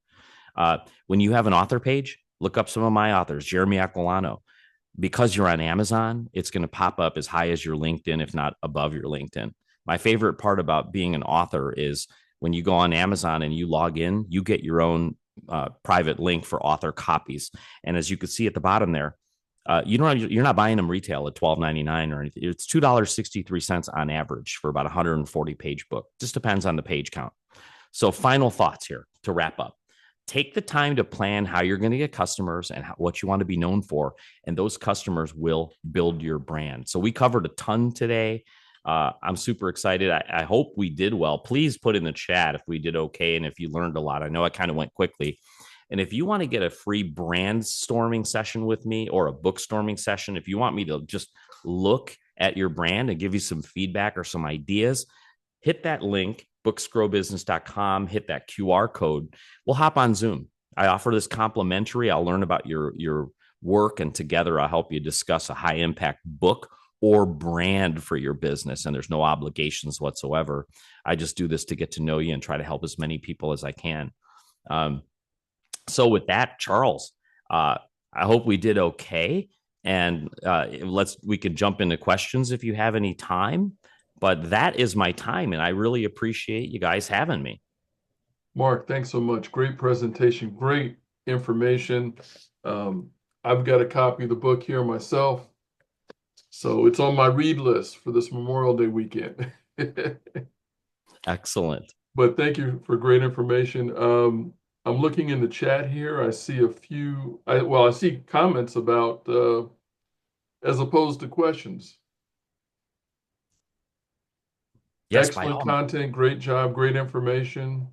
When you have an author page, look up some of my authors, Jeremy Aquilano. Because you're on Amazon, it's going to pop up as high as your LinkedIn, if not above your LinkedIn. My favorite part about being an author is when you go on Amazon and you log in, you get your own private link for author copies. And as you can see at the bottom there, you're not buying them retail at $12.99 or anything. It's $2.63 on average for about a 140-page book. Just depends on the page count. So final thoughts here to wrap up. Take the time to plan how you're going to get customers and what you want to be known for, and those customers will build your brand. So we covered a ton today. I'm super excited. I hope we did well. Please put in the chat if we did okay and if you learned a lot. I know I kind of went quickly. And if you want to get a free brainstorming session with me or a book-storming session, if you want me to just look at your brand and give you some feedback or some ideas, hit that link, booksgrowbusiness.com, hit that QR code. We'll hop on Zoom. I offer this complimentary. I'll learn about your work, and together I'll help you discuss a high impact book or brand for your business. And there's no obligations whatsoever. I just do this to get to know you and try to help as many people as I can. So with that, Charles, I hope we did okay. And we can jump into questions if you have any time. But that is my time, and I really appreciate you guys having me. Mark, thanks so much. Great presentation, great information. I've got a copy of the book here myself, so it's on my read list for this Memorial Day weekend. Excellent. But thank you for great information. I'm looking in the chat here. I see a few, I see comments about as opposed to questions. Yes, Excellent content, great job, great information.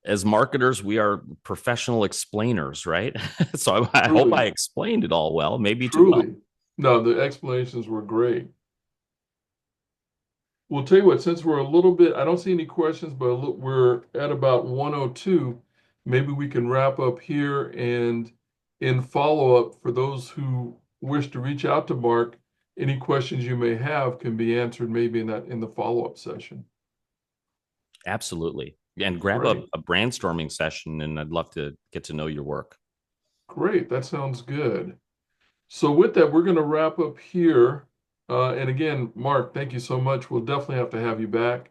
As marketers, we are professional explainers, right? So I hope I explained it all well, maybe too well. No, the explanations were great. We'll tell you what, since we're a little bit, I don't see any questions, but we're at about 1:02. Maybe we can wrap up here, and in follow-up, for those who wish to reach out to Mark, any questions you may have can be answered maybe in the follow-up session. Absolutely. And grab a brainstorming session, and I'd love to get to know your work. Great. That sounds good. So with that, we're going to wrap up here. And again, Mark, thank you so much. We'll definitely have to have you back.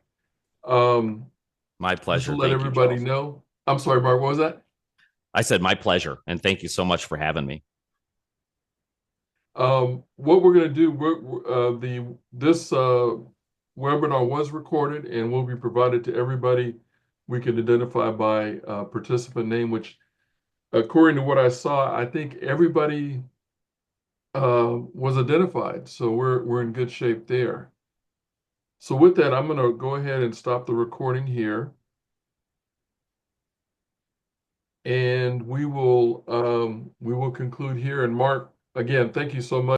My pleasure. Just to let everybody know. I'm sorry, Mark, what was that? I said my pleasure, and thank you so much for having me. What we're going to do, this webinar was recorded and will be provided to everybody. We can identify by participant name, which, according to what I saw, I think everybody was identified. So we're in good shape there. So with that, I'm going to go ahead and stop the recording here. And we will conclude here. And Mark, again, thank you so much.